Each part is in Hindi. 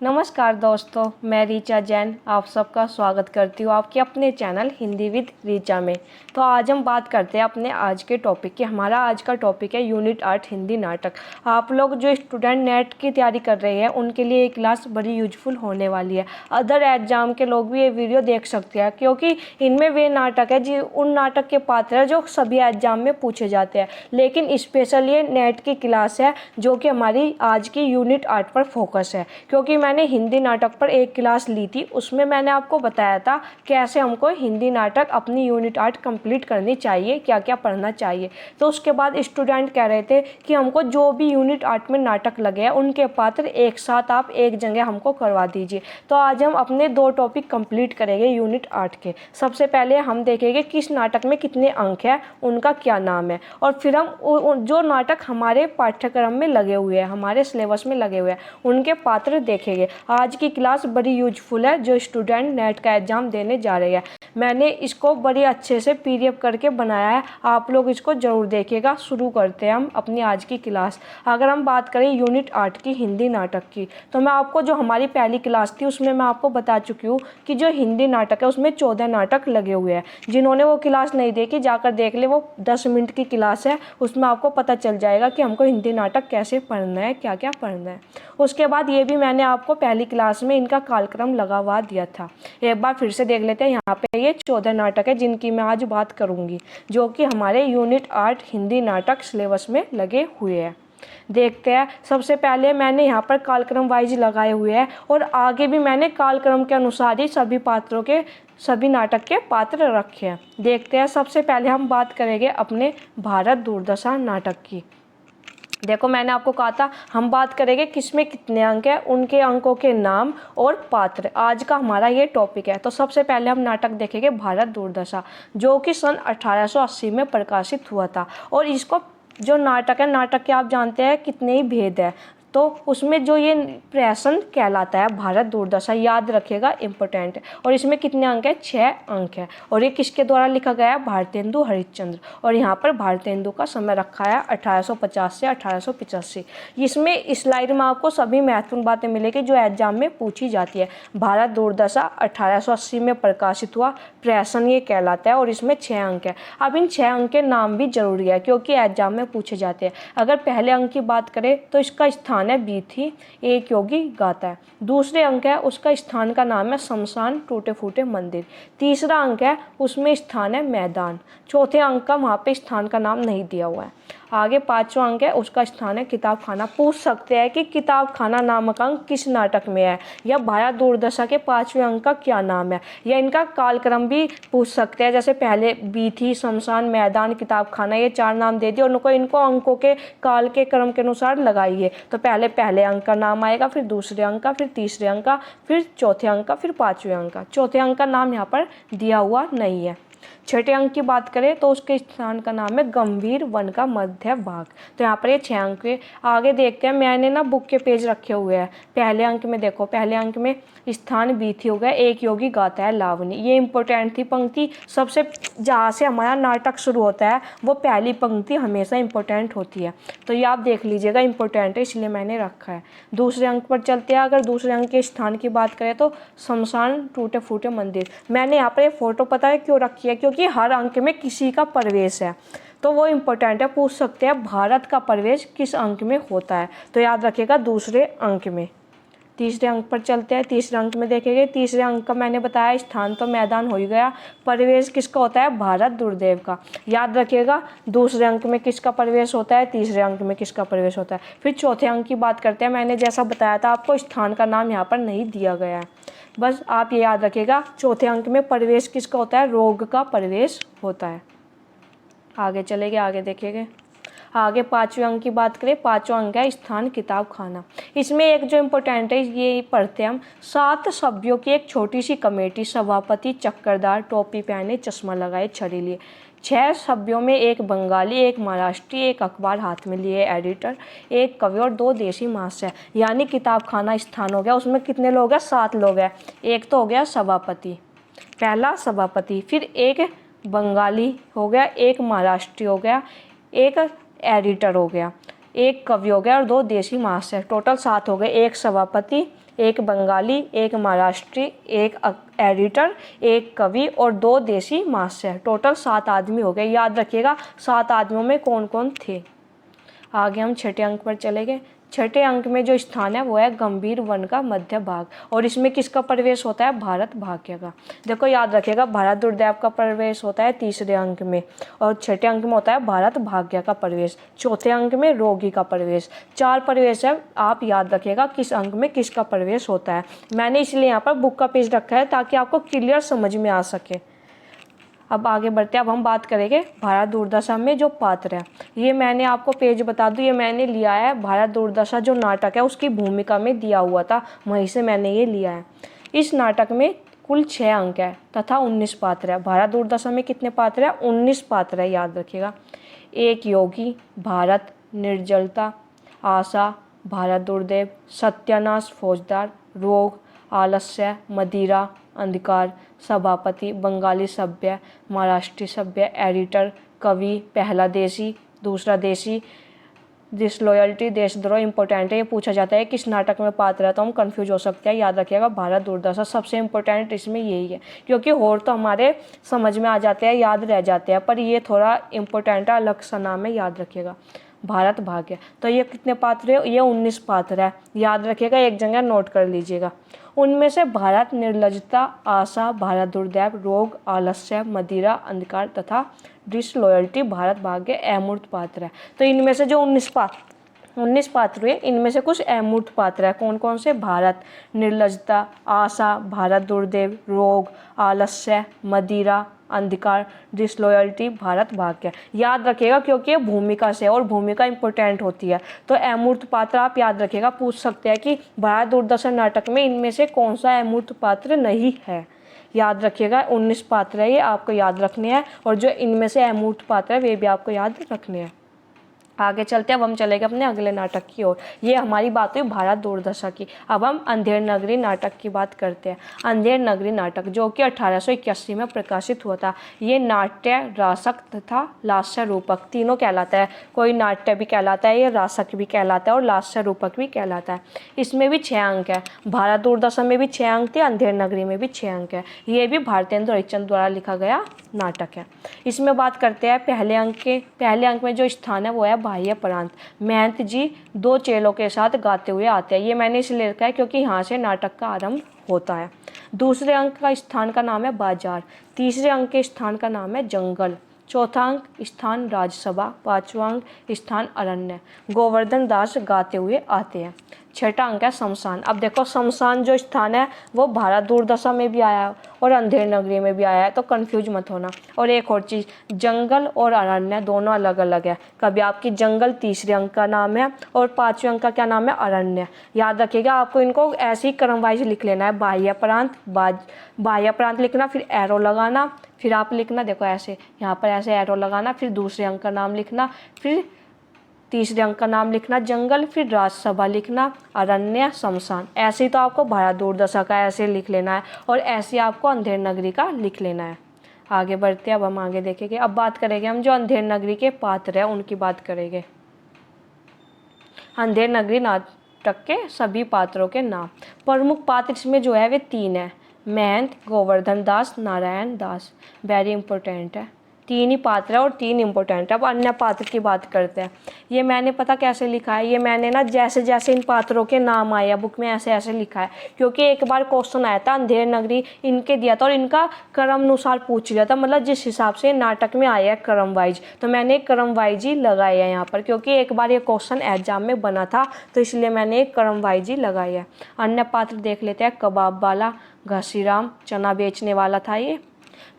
नमस्कार दोस्तों, मैं रीचा जैन आप सबका स्वागत करती हूँ आपके अपने चैनल हिंदी विद रीचा में। तो आज हम बात करते हैं अपने आज के टॉपिक की। हमारा आज का टॉपिक है यूनिट 8 हिंदी नाटक। आप लोग जो स्टूडेंट नेट की तैयारी कर रहे हैं उनके लिए ये क्लास बड़ी यूजफुल होने वाली है। अदर एग्जाम के लोग भी ये वीडियो देख सकते हैं क्योंकि इनमें वे नाटक है जो उन नाटक के पात्र है जो सभी एग्जाम में पूछे जाते हैं, लेकिन स्पेशल ये नेट की क्लास है जो कि हमारी आज की यूनिट 8 पर फोकस है। क्योंकि मैंने हिंदी नाटक पर एक क्लास ली थी, उसमें मैंने आपको बताया था कैसे हमको हिंदी नाटक अपनी यूनिट 8 कंप्लीट करनी चाहिए, क्या क्या पढ़ना चाहिए। तो उसके बाद स्टूडेंट कह रहे थे कि हमको जो भी यूनिट 8 में नाटक लगे हैं उनके पात्र एक साथ आप एक जगह हमको करवा दीजिए। तो आज हम अपने 2 टॉपिक कंप्लीट करेंगे यूनिट 8 के। सबसे पहले हम देखेंगे किस नाटक में कितने अंक है, उनका क्या नाम है, और फिर हम जो नाटक हमारे पाठ्यक्रम में लगे हुए हैं, हमारे सिलेबस में लगे हुए हैं, उनके पात्र देखेंगे। आज की क्लास बड़ी यूजफुल है जो स्टूडेंट नेट का एग्जाम देने जा रहे हैं। मैंने इसको बड़ी अच्छे से पीडीएफ करके बनाया है, आप लोग इसको जरूर देखिएगा। शुरू करते हैं हम अपनी आज की क्लास। अगर हम बात करें यूनिट 8 की हिंदी नाटक की, तो मैं आपको जो हमारी पहली क्लास थी उसमें मैं आपको बता चुकी हूँ कि जो हिंदी नाटक है उसमें 14 नाटक लगे हुए हैं। जिन्होंने वो क्लास नहीं देखी जाकर देख ले, वो 10 मिनट की क्लास है, उसमें आपको पता चल जाएगा कि हमको हिंदी नाटक कैसे पढ़ना है, क्या क्या पढ़ना है। उसके बाद ये भी मैंने आपको पहली क्लास में इनका कालक्रम लगवा दिया था। एक बार फिर से देख लेते हैं। यहाँ पे ये 14 नाटक है जिनकी मैं आज बात करूँगी, जो कि हमारे यूनिट 8 हिंदी नाटक सिलेबस में लगे हुए हैं। देखते हैं। सबसे पहले मैंने यहाँ पर कालक्रम वाइज लगाए हुए हैं और आगे भी मैंने कालक्रम के अनुसार ही सभी पात्रों के सभी नाटक के पात्र रखे हैं। देखते हैं। सबसे पहले हम बात करेंगे अपने भारत दुर्दशा नाटक की। देखो, मैंने आपको कहा था हम बात करेंगे किसमें कितने अंक है, उनके अंकों के नाम और पात्र। आज का हमारा ये टॉपिक है। तो सबसे पहले हम नाटक देखेंगे भारत दुर्दशा, जो कि सन 1880 में प्रकाशित हुआ था। और इसको जो नाटक है, नाटक के आप जानते हैं कितने ही भेद है, तो उसमें जो ये प्रहसन कहलाता है भारत दुर्दशा, याद रखिएगा, इम्पोर्टेंट है। और इसमें कितने अंक है? 6 अंक है। और ये किसके द्वारा लिखा गया है? भारतेंदु हरिश्चंद्र। और यहाँ पर भारतेंदु का समय रखा है 1850 से 1885। इसमें स्लाइड में आपको सभी महत्वपूर्ण बातें मिलेगी जो एग्जाम में पूछी जाती है। भारत दुर्दशा 1880 में प्रकाशित हुआ, प्रहसन ये कहलाता है, और इसमें 6 अंक है। अब इन 6 अंक के नाम भी जरूरी है क्योंकि एग्जाम में पूछे जाते हैं। अगर पहले अंक की बात करें तो इसका स्थान है बीथी, एक योगी गाता है। दूसरे अंक है उसका स्थान का नाम है शमशान टूटे फूटे मंदिर। तीसरा अंक है उसमें स्थान है मैदान। चौथे अंक का वहाँ पे स्थान का नाम नहीं दिया हुआ है। आगे 5वां अंक है उसका स्थान है किताब खाना। पूछ सकते हैं कि किताब खाना नामक अंक किस नाटक में है, या भारत दुर्दशा के 5वें अंक का क्या नाम है, या इनका कालक्रम भी पूछ सकते हैं। जैसे पहले बीथी, शमशान, मैदान, किताब खाना, ये 4 नाम दे दिए, उनको इनको अंकों के काल के क्रम के अनुसार लगाइए। तो पहले अंक का नाम आएगा, फिर दूसरे अंक का, फिर तीसरे अंक का, फिर चौथे अंक का, फिर 5वें अंक का। चौथे अंक का नाम यहाँ पर दिया हुआ नहीं है। छठे अंक की बात करें तो उसके स्थान का नाम है गंभीर वन का मध्य भाग। तो यहाँ पर ये 6 अंक है। आगे देखते हैं। मैंने ना बुक के पेज रखे हुए हैं। पहले अंक में देखो, पहले अंक में स्थान बीथी हो गया, एक योगी गाता है लावनी। ये इंपॉर्टेंट थी पंक्ति। सबसे जहाँ से हमारा नाटक शुरू होता है वो पहली पंक्ति हमेशा इंपॉर्टेंट होती है, तो ये आप देख लीजिएगा, इंपॉर्टेंट है इसलिए मैंने रखा है। दूसरे अंक पर चलते हैं। अगर दूसरे अंक के स्थान की बात करें तो शमशान टूटे फूटे मंदिर। मैंने यहाँ पर ये फोटो पता है क्यों रखी है? क्योंकि हर अंक में किसी का प्रवेश है, तो वो इम्पोर्टेंट है। पूछ सकते हैं भारत का प्रवेश किस अंक में होता है, तो याद रखिएगा दूसरे अंक में। तीसरे अंक पर चलते हैं। तीसरे अंक में देखेंगे। तीसरे अंक का मैंने बताया स्थान तो मैदान हो ही गया, प्रवेश किसका होता है? भारत दुर्देव का। याद रखिएगा दूसरे अंक में किसका प्रवेश होता है, तीसरे अंक में किसका प्रवेश होता है। फिर चौथे अंक की बात करते हैं। मैंने जैसा बताया था आपको, स्थान का नाम यहाँ पर नहीं दिया गया है, बस आप ये याद रखिएगा। चौथे अंक में प्रवेश किसका होता है? रोग का प्रवेश होता है। आगे चलेंगे, आगे देखेंगे। आगे 5वें अंक की बात करें। 5वां अंक है स्थान किताब खाना। इसमें एक जो इम्पोर्टेंट है ये पढ़ते हैं हम। 7 सभ्यों की एक छोटी सी कमेटी, सभापति चक्करदार, टोपी पहने, चश्मा लगाए, छड़ी लिए। 6 सभ्यों में एक बंगाली, एक महाराष्ट्री, एक अखबार हाथ में लिए एडिटर, एक कवि और 2 देसी महाशय। यानी किताब खाना स्थान हो गया। उसमें कितने लोग हैं? 7 लोग हैं। एक तो हो गया सभापति, पहला सभापति, फिर एक बंगाली हो गया, एक महाराष्ट्री हो गया, एक एडिटर हो गया, एक कवि हो गया और 2 देसी महाशय। टोटल 7 हो गए। एक सभापति, एक बंगाली, एक महाराष्ट्री, एक एडिटर, एक कवि और 2 देसी मास्टर। टोटल 7 आदमी हो गए। याद रखिएगा 7 आदमियों में कौन कौन थे। आगे हम छठे अंक पर चले गए। छठे अंक में जो स्थान है वो है गंभीर वन का मध्य भाग, और इसमें किसका प्रवेश होता है? भारत भाग्य का। देखो याद रखिएगा भारत दुर्दैव का प्रवेश होता है तीसरे अंक में, और छठे अंक में होता है भारत भाग्य का प्रवेश, चौथे अंक में रोगी का प्रवेश। 4 प्रवेश है, आप याद रखिएगा किस अंक में किसका प्रवेश होता है। मैंने इसलिए यहाँ पर बुक का पेज रखा है ताकि आपको क्लियर समझ में आ सके। अब आगे बढ़ते हैं। अब हम बात करेंगे भारत दुर्दशा में जो पात्र है। ये मैंने आपको पेज बता दूं, ये मैंने लिया है भारत दुर्दशा जो नाटक है उसकी भूमिका में दिया हुआ था, वहीं से मैंने ये लिया है। इस नाटक में कुल 6 अंक है तथा 19 पात्र है। भारत दुर्दशा में कितने पात्र है? 19 पात्र है, याद रखिएगा। एक योगी, भारत, निर्जलता, आशा, भारत दुर्दैव, सत्यानाश, फौजदार, रोग, आलस्य, मदिरा, अंधकार, सभापति, बंगाली सभ्य, महाराष्ट्री सभ्य, एडिटर, कवि, पहला देसी, दूसरा देसी, डिसलॉयल्टी, देशद्रोह। इंपॉर्टेंट है, ये पूछा जाता है किस नाटक में पात्र है, तो हम कंफ्यूज हो सकते हैं। याद रखिएगा भारत दुर्दशा सबसे इंपॉर्टेंट इसमें यही है, क्योंकि और तो हमारे समझ में आ जाते हैं, याद रह जाते हैं, पर ये थोड़ा इंपॉर्टेंट है, अलग सा नाम है, याद रखिएगा। भारत भाग्य, तो ये कितने पात्र है? ये 19 पात्र है, याद रखिएगा, एक जगह नोट कर लीजिएगा। उनमें से भारत, निर्लजता, आशा, भारत दुर्दैव, रोग, आलस्य, मदिरा, अंधकार तथा डिसलॉयल्टी भारत भाग्य अमूर्त पात्र है। तो इनमें से जो 19 पात्र हुए, इनमें से कुछ अमूर्त पात्र है। कौन कौन से? भारत, निर्लजता, आशा, भारत दुर्दैव, रोग, आलस्य, मदिरा, अंधकार, डिसलॉयल्टी भारत भाग्य। याद रखिएगा क्योंकि ये भूमिका से, और भूमिका इंपॉर्टेंट होती है। तो अमूर्त पात्र आप याद रखिएगा, पूछ सकते हैं कि भारत दुर्दशा नाटक में इनमें से कौन सा अमूर्त पात्र नहीं है। याद रखिएगा 19 पात्र है, ये आपको याद रखने हैं, और जो इनमें से अमूर्त पात्र है वे भी आपको याद रखने हैं। आगे चलते हैं। अब हम चलेंगे अपने अगले नाटक की ओर। ये हमारी बात हुई भारत दुर्दशा की। अब हम अंधेर नगरी नाटक की बात करते हैं। अंधेर नगरी नाटक जो कि 1881 में प्रकाशित हुआ था। ये नाट्य, रासक तथा लास्य रूपक तीनों कहलाता है। कोई नाट्य भी कहलाता है, ये रासक भी कहलाता है, और लास्य रूपक भी कहलाता है। इसमें भी 6 अंक है। भारत दुर्दशा में भी 6 अंक थे, अंधेर नगरी में भी 6 अंक है। ये भी भारतेंदु हरिश्चंद्र द्वारा लिखा गया नाटक है। इसमें बात करते हैं पहले अंक में जो स्थान है वो है बाह्य प्रांत। महंत जी 2 चेलों के साथ गाते हुए आते हैं। ये मैंने इसलिए लिखा है क्योंकि यहाँ से नाटक का आरंभ होता है। दूसरे अंक का स्थान का नाम है बाजार। तीसरे अंक के स्थान का नाम है जंगल। चौथा अंक स्थान राजसभा। 5वां अंक स्थान अरण्य। गोवर्धन दास गाते हुए आते हैं। छठा अंक है शमशान। अब देखो शमशान जो स्थान है वो भारत दुर्दशा में भी आया है और अंधेर नगरी में भी आया है, तो कंफ्यूज मत होना। और एक और चीज़, जंगल और अरण्य दोनों अलग अलग है। कभी आपकी जंगल तीसरे अंक का नाम है और 5वें अंक का क्या नाम है? अरण्य। याद रखिएगा, आपको इनको ऐसे ही क्रम वाइज लिख लेना है। बाह्य प्रांत लिखना, फिर एरो लगाना, फिर आप लिखना देखो ऐसे, यहाँ पर ऐसे एरो लगाना, फिर दूसरे अंक का नाम लिखना, फिर तीसरे अंक का नाम लिखना जंगल, फिर राजसभा लिखना, अरण्य, शमशान। ऐसे ही तो आपको भारत दुर्दशा का ऐसे लिख लेना है, और ऐसे आपको अंधेर नगरी का लिख लेना है। आगे बढ़ते हैं। अब हम आगे देखेंगे। अब बात करेंगे हम जो अंधेर नगरी के पात्र हैं उनकी बात करेंगे। अंधेर नगरी नाटक के सभी पात्रों के नाम। प्रमुख पात्र इसमें जो है वे 3 है, महंत, गोवर्धन दास, नारायण दास। वेरी इंपॉर्टेंट है, 3 ही पात्र है और 3 इंपॉर्टेंट है। अब अन्य पात्र की बात करते हैं। ये मैंने पता कैसे लिखा है, ये मैंने ना जैसे जैसे इन पात्रों के नाम आए हैं बुक में ऐसे ऐसे लिखा है, क्योंकि एक बार क्वेश्चन आया था अंधेर नगरी इनके दिया था और इनका क्रम अनुसार पूछ लिया था, मतलब जिस हिसाब से नाटक में आया है क्रम वाइज, तो मैंने क्रम वाइज ही लगाया है यहाँ पर, क्योंकि एक बार ये क्वेश्चन एग्जाम में बना था, तो इसलिए मैंने एक क्रम वाइज ही लगाया है। अन्य पात्र देख लेते हैं। कबाब वाला, घसीराम, चना बेचने वाला था ये,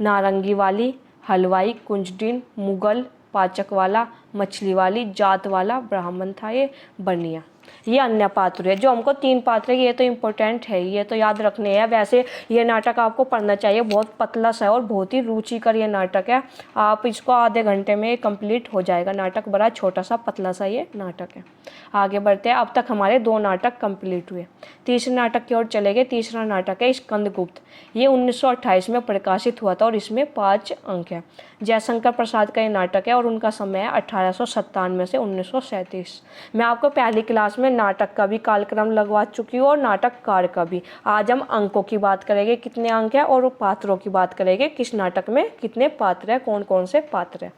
नारंगी वाली, हलवाई, कुंजडिन, मुगल, पाचक वाला, मछली वाली, जात वाला, ब्राह्मण था ये, बनिया। ये अन्य पात्र है। जो हमको 3 पात्र है ये तो इम्पोर्टेंट है, ये तो याद रखने हैं। वैसे ये नाटक आपको पढ़ना चाहिए, बहुत पतला सा है और बहुत ही रुचिकर ये नाटक है। आप इसको आधे घंटे में कंप्लीट हो जाएगा नाटक, बड़ा छोटा सा पतला सा ये नाटक है। आगे बढ़ते हैं। अब तक हमारे 2 नाटक कंप्लीट हुए। तीसरे नाटक की ओर चले गए। तीसरा नाटक है स्कंदगुप्त। ये 1928 में प्रकाशित हुआ था और इसमें 5 अंक है। जयशंकर प्रसाद का ये नाटक है और उनका समय है 1897 से 1937। मैं आपको पहली क्लास क्लास में नाटक का भी कार्यक्रम लगवा चुकी हूँ और नाटककार का भी। आज हम अंकों की बात करेंगे, कितने अंक हैं, और पात्रों की बात करेंगे, किस नाटक में कितने पात्र हैं, कौन कौन से पात्र हैं।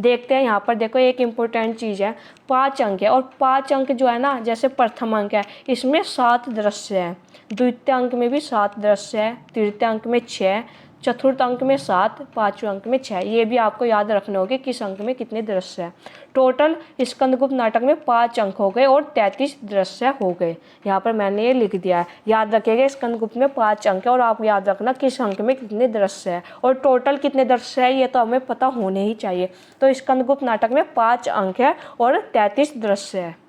देखते हैं यहाँ पर, देखो एक इम्पोर्टेंट चीज़ है, 5 अंक है, और 5 अंक जो है ना, जैसे प्रथम अंक है इसमें 7 दृश्य हैं, द्वितीय अंक में भी 7 दृश्य है, तृतीय अंक में 6, चतुर्थ अंक में 7, पाँचवें अंक में 6। ये भी आपको याद रखने होंगे किस अंक में कितने दृश्य हैं। टोटल स्कंदगुप्त नाटक में 5 अंक हो गए और 33 दृश्य हो गए। यहाँ पर मैंने ये लिख दिया है, याद रखिएगा स्कंदगुप्त में 5 अंक है और आप याद रखना किस अंक में कितने दृश्य है और टोटल कितने दृश्य है, ये तो हमें पता होने ही चाहिए। तो स्कंदगुप्त नाटक में 5 अंक है और 33 दृश्य है।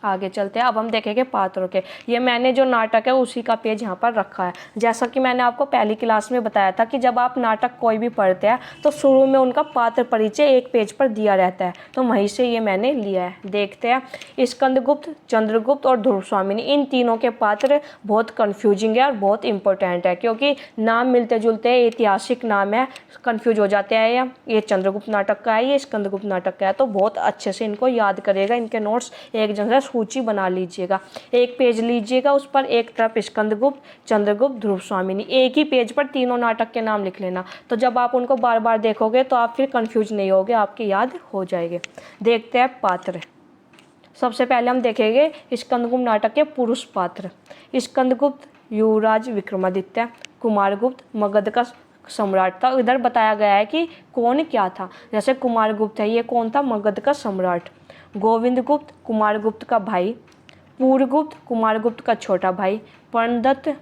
आगे चलते हैं, अब हम देखेंगे पात्रों के। ये मैंने जो नाटक है उसी का पेज यहाँ पर रखा है। जैसा कि मैंने आपको पहली क्लास में बताया था कि जब आप नाटक कोई भी पढ़ते हैं तो शुरू में उनका पात्र परिचय एक पेज पर दिया रहता है, तो वहीं से ये मैंने लिया है। देखते हैं, स्कंदगुप्त, चंद्रगुप्त और ध्रुवस्वामिनी, इन तीनों के पात्र बहुत कन्फ्यूजिंग है और बहुत इंपॉर्टेंट है, क्योंकि नाम मिलते जुलते हैं, ऐतिहासिक नाम है, कन्फ्यूज हो जाते हैं, ये चंद्रगुप्त नाटक का है, ये स्कंदगुप्त नाटक का है। तो बहुत अच्छे से इनको याद करिएगा, इनके नोट्स एक जगह सूची बना लीजिएगा, एक पेज लीजिएगा, उस पर एक तरफ स्कंदगुप्त, चंद्रगुप्त, ध्रुवस्वामिनी, एक ही पेज पर तीनों नाटक के नाम लिख लेना। तो जब आप उनको बार बार देखोगे तो आप फिर कंफ्यूज नहीं होगे, आपके याद हो जाएंगे। देखते हैं पात्र। सबसे पहले हम देखेंगे स्कंदगुप्त नाटक के पुरुष पात्र। स्कंदगुप्त युवराज विक्रमादित्य, कुमारगुप्त मगध का सम्राट था। इधर बताया गया है कि कौन क्या था, जैसे कुमारगुप्त है, ये कौन था, मगध का सम्राट। गोविंदगुप्त कुमारगुप्त का भाई, पूर्वगुप्त कुमारगुप्त का छोटा भाई, पर्णदत्त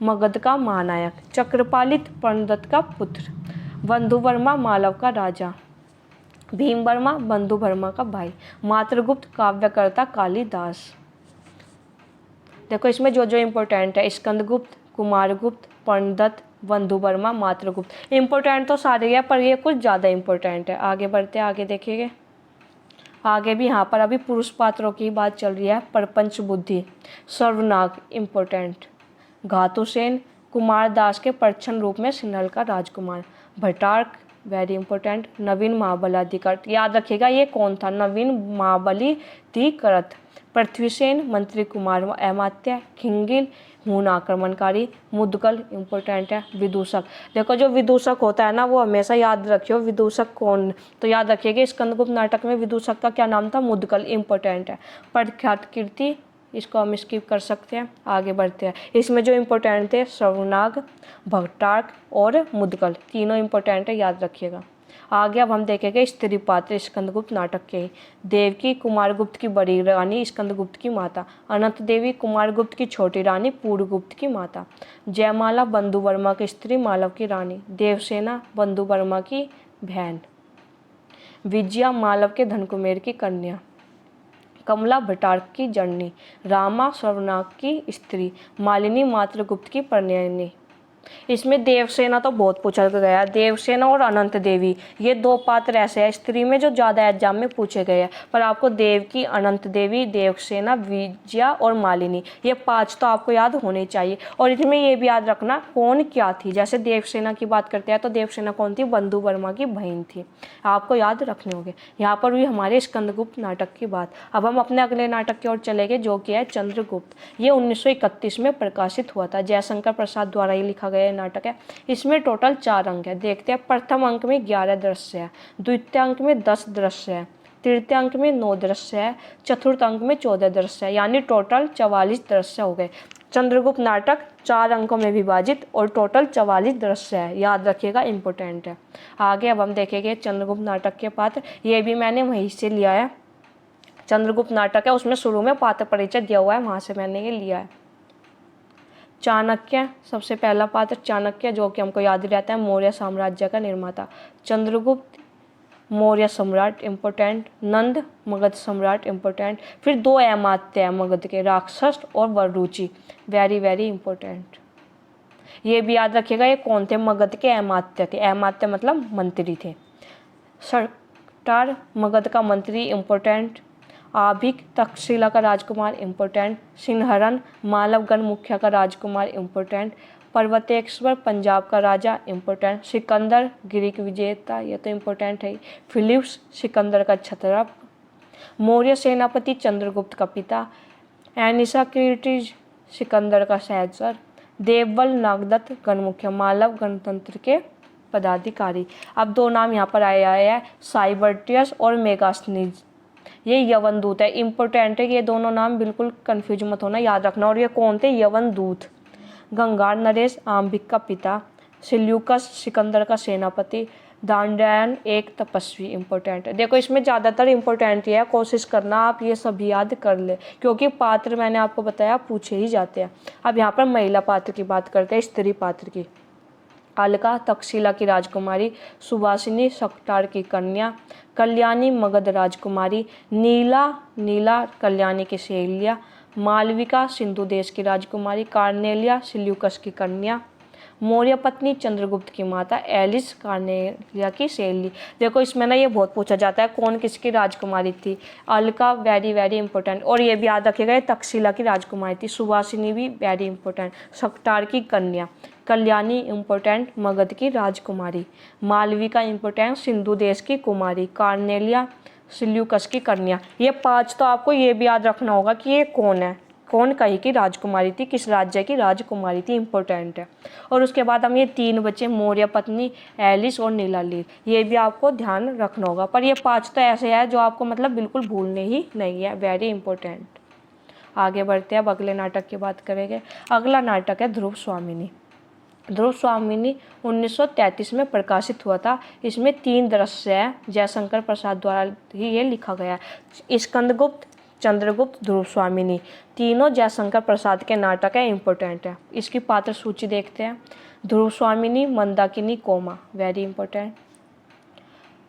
मगध का महानायक, चक्रपालित पर्णदत्त का पुत्र, बंधुवर्मा मालव का राजा, भीमवर्मा बंधुवर्मा का भाई, मातृगुप्त काव्यकर्ता कालिदास। देखो इसमें जो जो इम्पोर्टेंट है, स्कंदगुप्त, कुमारगुप्त, पर्णदत्त, बंधुवर्मा, मातृगुप्त, इम्पोर्टेंट तो सारे हैं पर ये कुछ ज़्यादा इम्पोर्टेंट है। आगे बढ़ते हैं, आगे देखेंगे। आगे भी यहाँ पर अभी पुरुष पात्रों की बात चल रही है। परपंच बुद्धि, सर्वनाग इम्पोर्टेंट, घातुसेन कुमारदास के परछन रूप में सिन्हल का राजकुमार, भट्टार्क वेरी इंपॉर्टेंट, नवीन महाबलाधिकृत, याद रखिएगा ये कौन था, नवीन महाबलाधिकृत, पृथ्वीसेन मंत्री कुमार अमात्य, खिंगिल हून आक्रमणकारी, मुदगल इंपॉर्टेंट है, विदूषक। देखो जो विदूषक होता है ना, वो हमेशा याद रखियो विदूषक कौन, तो याद रखिएगा स्कंदगुप्त नाटक में विदूषक का क्या नाम था, मुदगल इंपॉर्टेंट है। प्रख्यात कीर्ति, इसको हम स्किप कर सकते हैं, आगे बढ़ते हैं। इसमें जो इम्पोर्टेंट थे सर्वनाग, भट्टार्क और मुदगल, तीनों इम्पोर्टेंट है, याद रखिएगा। आगे अब हम देखेंगे स्त्री पात्र स्कंदगुप्त नाटक के। देवकी कुमारगुप्त की बड़ी रानी, स्कंदगुप्त की माता, अनंत देवी कुमारगुप्त की छोटी रानी, पूर्वगुप्त की माता, जयमाला बंधुवर्मा की स्त्री, मालव की रानी, देवसेना बंधुवर्मा की बहन, विजया मालव के धनकुमेर की कन्या, कमला भट्टार्क की जननी, रामा सर्वनाग की स्त्री, मालिनी मातृगुप्त की प्रणयनी। इसमें देवसेना तो बहुत पूछा गया, देवसेना और अनंत देवी, ये 2 पात्र ऐसे हैं स्त्री में जो ज़्यादा एग्जाम में पूछे गए हैं, पर आपको देवकी, अनंत देवी, देवसेना, विजया और मालिनी, ये 5 तो आपको याद होने चाहिए। और इसमें ये भी याद रखना कौन क्या थी, जैसे देवसेना की बात करते हैं तो देवसेना कौन थी, बंधुवर्मा की बहन थी, आपको याद रखने होंगे। यहाँ पर भी हमारे स्कंदगुप्त नाटक की बात। अब हम अपने अगले नाटक की ओर चलेंगे जो कि है चंद्रगुप्त। ये 1931 में प्रकाशित हुआ था, जयशंकर प्रसाद द्वारा ये लिखा गया नाटक है। इसमें टोटल 4 अंक है। देखते हैं, प्रथम अंक में 11 दृश्य है, द्वितीय अंक में 10 दृश्य है, तृतीय अंक में 9 दृश्य है, चतुर्थ अंक में 14 दृश्य है, यानी टोटल 44 दृश्य हो गए। चंद्रगुप्त नाटक 4 अंकों में विभाजित और टोटल 44 दृश्य है, याद रखिएगा, इंपॉर्टेंट है। आगे अब हम देखेंगे चंद्रगुप्त नाटक के पात्र, ये भी मैंने वहीं से लिया है। चंद्रगुप्त नाटक है, उसमें शुरू में पात्र परिचय दिया हुआ है, वहाँ से मैंने ये लिया है। चाणक्य, सबसे पहला पात्र चाणक्य, जो कि हमको याद रहता है मौर्य साम्राज्य का निर्माता। चंद्रगुप्त मौर्य सम्राट इम्पोर्टेंट, नंद मगध सम्राट इम्पोर्टेंट, फिर 2 अमात्य है मगध के, राक्षस और वरुचि, वेरी वेरी इंपॉर्टेंट। ये भी याद रखिएगा ये कौन थे, मगध के अमात्य थे, अमात्य मतलब मंत्री थे। सरकार मगध का मंत्री इम्पोर्टेंट, आभिक तक्षशिला का राजकुमार इम्पोर्टेंट, सिंहरन मालवगण मुखिया का राजकुमार इम्पोर्टेंट, पर्वतेश्वर पंजाब का राजा इम्पोर्टेंट, सिकंदर ग्रीक विजेता, ये तो इम्पोर्टेंट है, फिलिप्स सिकंदर का क्षत्रप, मौर्य सेनापति चंद्रगुप्त का पिता, एनिसाक्रीटिज सिकंदर का सहचर, देवबल नागदत्त गणमुख्य, मालव गणतंत्र के पदाधिकारी। अब दो नाम यहाँ पर आए हैं, साइबर्टियस और मेगास्थनीज। ये यवन दूत है, इंपॉर्टेंट है, ये दोनों नाम बिल्कुल कंफ्यूज मत होना, याद रखना। और ये कौन थे? यवन दूत। गंगार नरेश आम्बिक का पिता, सिल्यूकस सिकंदर का सेनापति, दांडायन एक तपस्वी। इंपॉर्टेंट है, देखो इसमें ज़्यादातर इंपॉर्टेंट है, कोशिश करना आप ये सभी याद कर ले, क्योंकि पात्र मैंने आपको बताया पूछे ही जाते हैं। अब यहाँ पर महिला पात्र की बात करते हैं, स्त्री पात्र की। अलका तक्षशिला की राजकुमारी, सुभाषिनी शकटार की कन्या, कल्याणी मगध राजकुमारी, नीला कल्याणी की सहेलिया, मालविका सिंधु देश की राजकुमारी, कार्नेलिया सिल्यूकस की कन्या, मौर्य पत्नी चंद्रगुप्त की माता, एलिस कार्नेलिया की सहेली। देखो इसमें ना ये बहुत पूछा जाता है, कौन किसकी राजकुमारी थी? अलका वेरी वेरी इंपॉर्टेंट, और ये भी याद रखिएगा तक्षशिला की राजकुमारी थी। सुभाषिनी भी वेरी इंपॉर्टेंट, शकटार की कन्या, कल्याणी इंपॉर्टेंट, मगध की राजकुमारी, मालविका इंपॉर्टेंट, सिंधु देश की कुमारी, कार्नेलिया सिल्यूकस की कन्या। ये 5 तो आपको ये भी याद रखना होगा कि ये कौन है, कौन कहीं की राजकुमारी थी, किस राज्य की राजकुमारी थी, इंपॉर्टेंट है। और उसके बाद हम ये 3 बचे, मौर्य पत्नी, एलिस और नीलालीर, ये भी आपको ध्यान रखना होगा। पर ये 5 तो ऐसे है जो आपको मतलब बिल्कुल भूलने ही नहीं है, वेरी इंपॉर्टेंट। आगे बढ़ते हैं, अब अगले नाटक की बात करेंगे। अगला नाटक है ध्रुव स्वामिनी। ध्रुव स्वामिनी 1933 में प्रकाशित हुआ था। इसमें 3 दृश्य है, जयशंकर प्रसाद द्वारा ही ये लिखा गया है। स्कंदगुप्त, चंद्रगुप्त, ध्रुव स्वामिनी, तीनों जयशंकर प्रसाद के नाटक है, इंपॉर्टेंट है। इसकी पात्र सूची देखते हैं। Dhruvswamini Mandakini Koma, very important.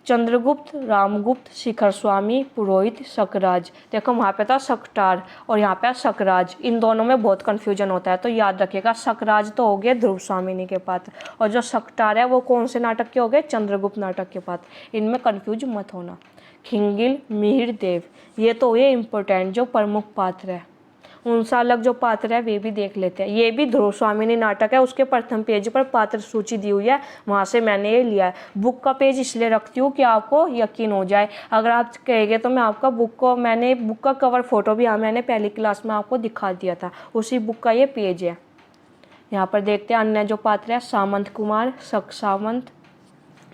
Chandragupta, Ramgupta, Shikhar Swami, पुरोहित, शकराज। देखो वहाँ पे था शकटार और यहाँ पे शकराज, इन दोनों में बहुत कन्फ्यूजन होता है, तो याद रखिएगा शकराज तो हो गए ध्रुव स्वामिनी के पात्र, और जो शकटार है वो कौन से नाटक के हो गए? चंद्रगुप्त नाटक के पात्र, इनमें कन्फ्यूज मत होना। खिंगिल, मिहिर देव, ये तो ये इंपॉर्टेंट जो प्रमुख पात्र है। उनसे अलग जो पात्र है वे भी देख लेते हैं। ये भी ध्रुव स्वामिनी नाटक है, उसके प्रथम पेज पर पात्र सूची दी हुई है, वहाँ से मैंने ये लिया है। बुक का पेज इसलिए रखती हूँ कि आपको यकीन हो जाए। अगर आप कहेंगे तो मैं आपका बुक का कवर फोटो भी मैंने पहली क्लास में आपको दिखा दिया था, उसी बुक का ये पेज है। यहाँ पर देखते हैं अन्य जो पात्र है। सामंत कुमार, शक सामंत,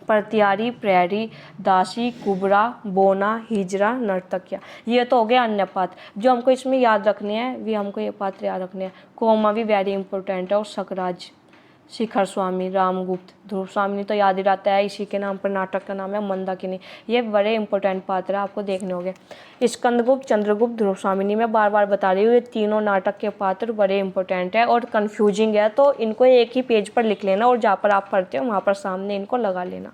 प्रतियारी, प्रहरी, दासी, कुबरा, बोना, हिजरा, नर्तकिया, ये तो हो गए अन्य पात्र। जो हमको इसमें याद रखने हैं भी हमको ये पात्र याद रखने हैं। कोमा भी वेरी इंपॉर्टेंट है, और शकराज, शिखर स्वामी, रामगुप्त, ध्रुव स्वामिनी तो याद ही रहता है, इसी के नाम पर नाटक का नाम है मंदाकिनी। ये बड़े इंपॉर्टेंट पात्र है, आपको देखने होंगे। स्कंदगुप्त, चंद्रगुप्त, ध्रुव स्वामिनी मैं बार बार बता रही हूँ, ये तीनों नाटक के पात्र बड़े इंपॉर्टेंट है और कन्फ्यूजिंग है, तो इनको एक ही पेज पर लिख लेना और जहाँ पर आप पढ़ते हो वहाँ पर सामने इनको लगा लेना।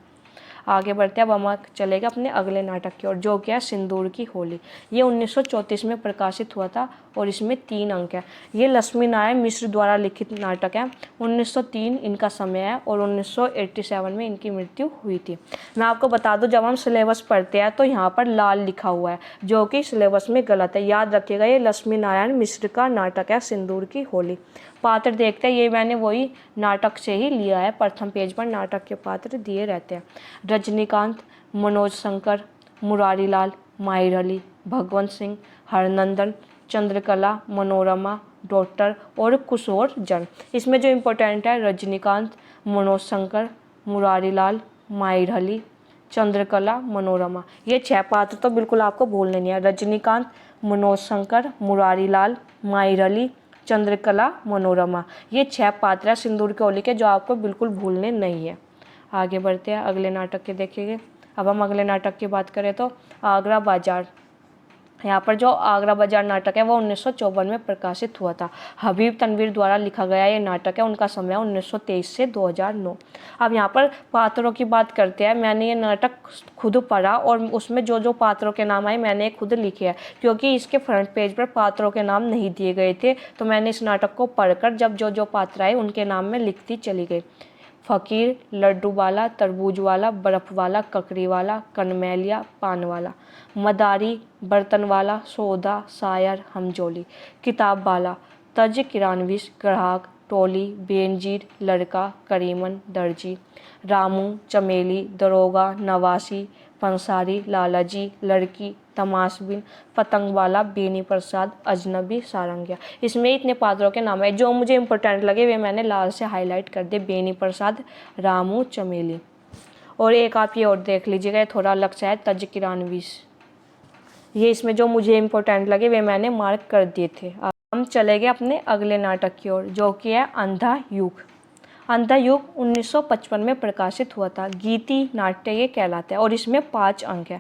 आगे बढ़ते हैं, अब हम चलेगा अपने अगले नाटक की ओर, जो क्या है सिंदूर की होली। ये 1934 में प्रकाशित हुआ था और इसमें 3 अंक है। ये लक्ष्मी नारायण मिश्र द्वारा लिखित नाटक है। 1903 इनका समय है और 1987 में इनकी मृत्यु हुई थी। मैं आपको बता दूं, जब हम सिलेबस पढ़ते हैं तो यहाँ पर लाल लिखा हुआ है, जो कि सिलेबस में गलत है, याद रखिएगा। ये लक्ष्मी नारायण मिश्र का नाटक है सिंदूर की होली। पात्र देखते हैं, ये मैंने वही नाटक से ही लिया है, प्रथम पेज पर नाटक के पात्र दिए रहते हैं। रजनीकांत, मनोज शंकर, मुरारी लाल, माहिर अली, भगवंत सिंह, हरनंदन, चंद्रकला, मनोरमा, डॉक्टर और कुशोर जन। इसमें जो इम्पोर्टेंट है रजनीकांत, मनोज शंकर, मुरारी लाल, माहिर अली, चंद्रकला, मनोरमा, ये 6 पात्र तो बिल्कुल आपको भूलने नहीं है। रजनीकांत, मनोज शंकर, मुरारी लाल, माहिर अली, चंद्रकला, मनोरमा, ये 6 पात्र है सिंदूर की होली के, जो आपको बिल्कुल भूलने नहीं है। आगे बढ़ते हैं, अगले नाटक के देखेंगे। अब हम अगले नाटक की बात करें तो आगरा बाजार। यहाँ पर जो आगरा बाजार नाटक है वो 1954 में प्रकाशित हुआ था। हबीब तनवीर द्वारा लिखा गया ये नाटक है। उनका समय 1923 से 2009। अब यहाँ पर पात्रों की बात करते हैं। मैंने ये नाटक खुद पढ़ा और उसमें जो जो पात्रों के नाम आए मैंने खुद लिखे हैं, क्योंकि इसके फ्रंट पेज पर पात्रों के नाम नहीं दिए गए थे, तो मैंने इस नाटक को पढ़कर जब जो जो पात्र आए उनके नाम में लिखती चली गई। फ़कीर, लड्डू वाला, तरबूज वाला, बर्फ़ वाला, ककड़ी वाला, कनमैलिया, पान वाला, मदारी, बर्तन वाला, सौदा, शायर, हमजोली, किताब वाला, तज, किरानविश, ग्राहक, टोली, बेनजीर, लड़का, करीमन, दर्जी, रामू, चमेली, दरोगा, नवासी, पंसारी, लालाजी, लड़की, तमाशबीन, पतंगवाला, बेनी प्रसाद, अजनबी, सारंगिया। इसमें इतने पात्रों के नाम है। जो मुझे इंपॉर्टेंट लगे वे मैंने लाल से हाईलाइट कर दिए। बेनी प्रसाद, रामू, चमेली। और एक आप ये और देख लीजिएगा, ये थोड़ा अलग सा है, तज किरानवीस। ये इसमें जो मुझे इम्पोर्टेंट लगे वे मैंने मार्क कर दिए थे। अब हम चले गए अपने अगले नाटक की ओर, जो कि है अंधा युग। अंधा युग 1955 में प्रकाशित हुआ था। गीति नाट्य ये कहलाता है और इसमें 5 अंक है।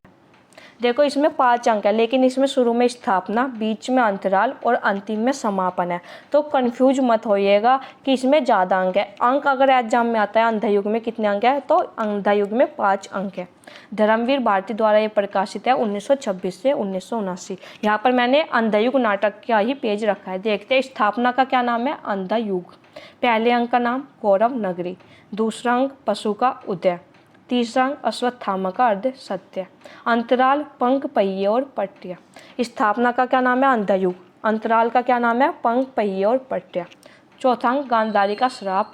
देखो इसमें 5 अंक है, लेकिन इसमें शुरू में स्थापना, बीच में अंतराल और अंतिम में समापन है। तो कंफ्यूज मत होइएगा कि इसमें ज़्यादा अंक है। अंक अगर एग्जाम में आता है अंधा युग में कितने अंक है, तो अंधा युग में 5 अंक है। धर्मवीर भारती द्वारा ये प्रकाशित है 1926 से 1979। यहाँ पर मैंने अंधा युग नाटक का ही पेज रखा है। देखते हैं स्थापना का क्या नाम है, अंधा युग। पहले अंक का नाम कौरव नगरी, दूसरा अंक पशु का उदय, तीसरा अंक अश्वत्थामा का अर्ध सत्य, अंतराल पंख पहिए और पट्टिया। स्थापना का क्या नाम है, अंधा युग। अंतराल का क्या नाम है, पंख पहिए और पट्टिया। चौथा अंक गांधारी का श्राप,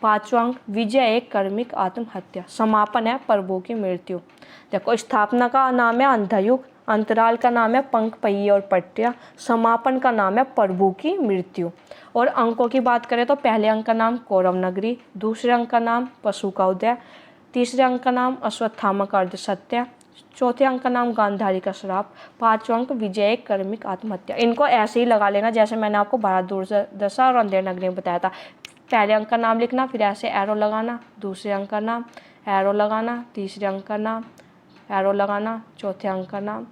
पांचवा अंक विजय एक कर्मिक आत्महत्या, समापन है प्रभु की मृत्यु। देखो स्थापना का नाम है अंधा युग, अंतराल का नाम है पंख पहिए और पट्टिया, समापन का नाम है प्रभु की मृत्यु। और अंकों की बात करें तो पहले अंक का नाम कौरव नगरी, दूसरे अंक का नाम पशु का उदय, तीसरे अंक का नाम अश्वत्थामा का अर्ध सत्य, चौथे अंक का नाम गांधारी का श्राप, पांचवा अंक विजय कर्मिक आत्महत्या। इनको ऐसे ही लगा लेना जैसे मैंने आपको भारत दुर्दशा और अंधेर नगरी में बताया था। पहले अंक का नाम लिखना, फिर ऐसे एरो लगाना, दूसरे अंक का नाम एरो लगाना, तीसरे अंक का नाम एरो लगाना, चौथे अंक का नाम